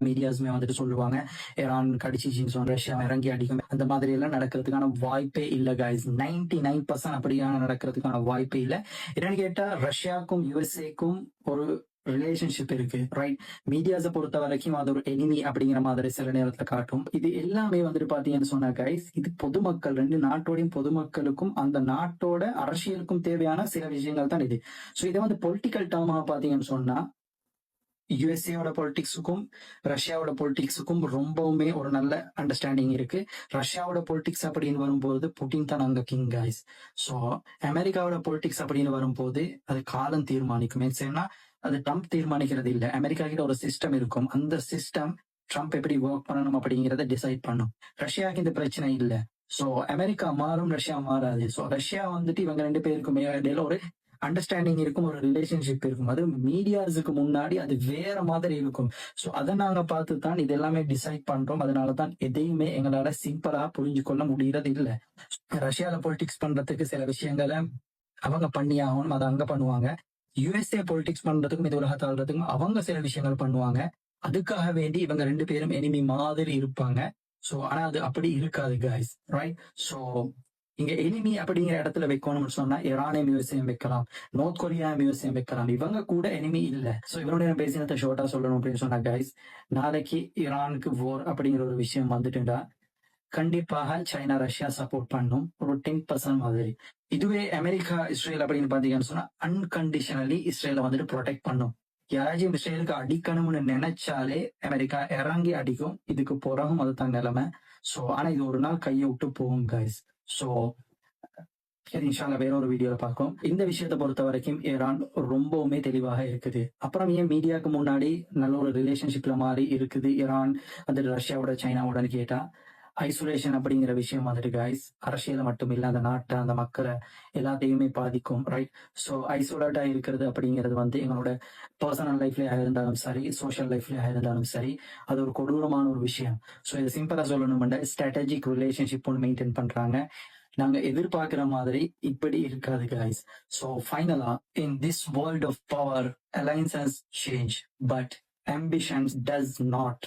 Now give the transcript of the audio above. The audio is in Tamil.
மீடியாஸ்மே வந்துட்டு சொல்லுவாங்க ஈரான் கடிச்சிச்சின்னு சொன்ன ரஷ்யா இறங்கி அடிக்கும். அந்த மாதிரி எல்லாம் நடக்கிறதுக்கான வாய்ப்பே இல்லை guys. 99% அப்படியான நடக்கிறதுக்கான வாய்ப்பே இல்லை. என்னன்னு கேட்டா ரஷ்யாவுக்கும் யுஎஸ்ஏக்கும் ஒரு ரிலேஷன்ஷிப் இருக்கு, ரைட்? மீடியாஸை பொறுத்த வரைக்கும் அது ஒரு எனிமி அப்படிங்கிற மாதிரி சில நேரத்துல காட்டும். இது எல்லாமே வந்துட்டு பாத்தீங்கன்னு சொன்னா கைஸ், இது பொதுமக்கள், ரெண்டு நாட்டோடையும் பொதுமக்களுக்கும் அந்த நாட்டோட அரசியலுக்கும் தேவையான சில விஷயங்கள் தான் இது. ஸோ இதை வந்து பொலிட்டிக்கல் டேர்மாக பாத்தீங்கன்னு சொன்னா யுஎஸ்ஏவோட பொலிட்டிக்ஸுக்கும் ரஷ்யாவோட பொலிட்டிக்ஸுக்கும் ரொம்பவுமே ஒரு நல்ல அண்டர்ஸ்டாண்டிங் இருக்கு. ரஷ்யாவோட பொலிட்டிக்ஸ் அப்படின்னு வரும்போது புட்டின் தான் அங்க கிங் கைஸ். ஸோ அமெரிக்காவோட பொலிட்டிக்ஸ் அப்படின்னு வரும்போது அது காலம் தீர்மானிக்கும். ஏன்னா அது ட்ரம்ப் தீர்மானிக்கிறது இல்லை. அமெரிக்கா கிட்ட ஒரு சிஸ்டம் இருக்கும், அந்த சிஸ்டம் ட்ரம்ப் எப்படி ஒர்க் பண்ணணும் அப்படிங்கிறத டிசைட் பண்ணும். ரஷ்யாவுக்கு இந்த பிரச்சனை இல்லை. ஸோ அமெரிக்கா மாறும், ரஷ்யா மாறாது. ஸோ ரஷ்யா வந்துட்டு இவங்க ரெண்டு பேருக்குமே இடையில ஒரு அண்டர்ஸ்டாண்டிங் இருக்கும், ஒரு ரிலேஷன்ஷிப் இருக்கும். அது மீடியாஸுக்கு முன்னாடி அது வேற மாதிரி இருக்கும். ஸோ அதை நாங்க பார்த்து தான் இது எல்லாமே டிசைட் பண்றோம். அதனாலதான் எதையுமே எங்களால சிம்பிளா புரிஞ்சு கொள்ள முடியறது இல்லை. ரஷ்யால பொலிட்டிக்ஸ் பண்றதுக்கு சில விஷயங்களை அவங்க பண்ணி ஆகணும், அதை அங்க பண்ணுவாங்க. யுஎஸ்ஏ பொலிட்டிக்ஸ் பண்றதுக்கும் இது உலகத்தை ஆள்றதுக்கும் அவங்க சில விஷயங்கள் பண்ணுவாங்க. அதுக்காக வேண்டி இவங்க ரெண்டு பேரும் எனிமி மாதிரி இருப்பாங்க. ஸோ ஆனா அது அப்படி இருக்காது கைஸ், ரைட்? ஸோ இங்க எனிமி அப்படிங்கிற இடத்துல வைக்கணும்னு சொன்னா ஈரானை மியூசியம் வைக்கலாம், நார்த் கொரியா மியூசியம் வைக்கலாம். இவங்க கூட எனிமி இல்ல. சோ இவனுடைய பேசினத்தை ஷோர்ட்டா சொல்லணும் அப்படின்னு சொன்னா கைஸ், நாளைக்கு ஈரானுக்கு போர் அப்படிங்கிற ஒரு விஷயம் வந்துட்டுண்டா கண்டிப்பாக சைனா ரஷ்யா சப்போர்ட் பண்ணும், ஒரு 10% மாதிரி. இதுவே அமெரிக்கா இஸ்ரேல் அப்படின்னு பாத்தீங்கன்னு சொன்னா அன்கண்டிஷனலி இஸ்ரேலை வந்துட்டு ப்ரொடெக்ட் பண்ணும். யாராச்சும் இஸ்ரேலுக்கு அடிக்கணும்னு நினைச்சாலே அமெரிக்கா இறங்கி அடிக்கும். இதுக்கு பிறகும் அதுதான் நிலைமை. சோ ஆனா இது ஒரு நாள் கையை விட்டு போகும் கைஸ். ஸோ இன்ஷால்லா வேற ஒரு வீடியோல பார்க்கும். இந்த விஷயத்தை பொறுத்த வரைக்கும் ஈரான் ரொம்பவுமே தெளிவாக இருக்குது. அப்புறம் ஏன் மீடியாவுக்கு முன்னாடி நல்ல ஒரு ரிலேஷன்ஷிப்ல மாதிரி இருக்குது ஈரான் அந்த ரஷ்யாவோட சைனாவோடன்னு கேட்டா, ஐசோலேஷன் அப்படிங்கிற விஷயம் மாதிரி கைஸ் அரசியல மட்டும் இல்ல, அந்த நாட்டை அந்த மக்களை எல்லாத்தையுமே பாதிக்கும், ரைட்? ஸோ ஐசோலேட்டா இருக்கிறது அப்படிங்கிறது வந்து எங்களோட பர்சனல் லைஃப்லயா இருந்தாலும் சரி, சோஷியல் லைஃப்லயா இருந்தாலும் சரி, அது ஒரு கொடூரமான ஒரு விஷயம். ஸோ இதை சிம்பிளா சொல்லணும்னா ஸ்ட்ராட்டஜிக் ரிலேஷன்ஷிப் ஒன்று மெயின்டைன் பண்றாங்க. நாங்க எதிர்பார்க்கிற மாதிரி இப்படி இருக்காது கைஸ். ஸோ ஃபைனலா, in this world of power, alliances change, but ambitions does not.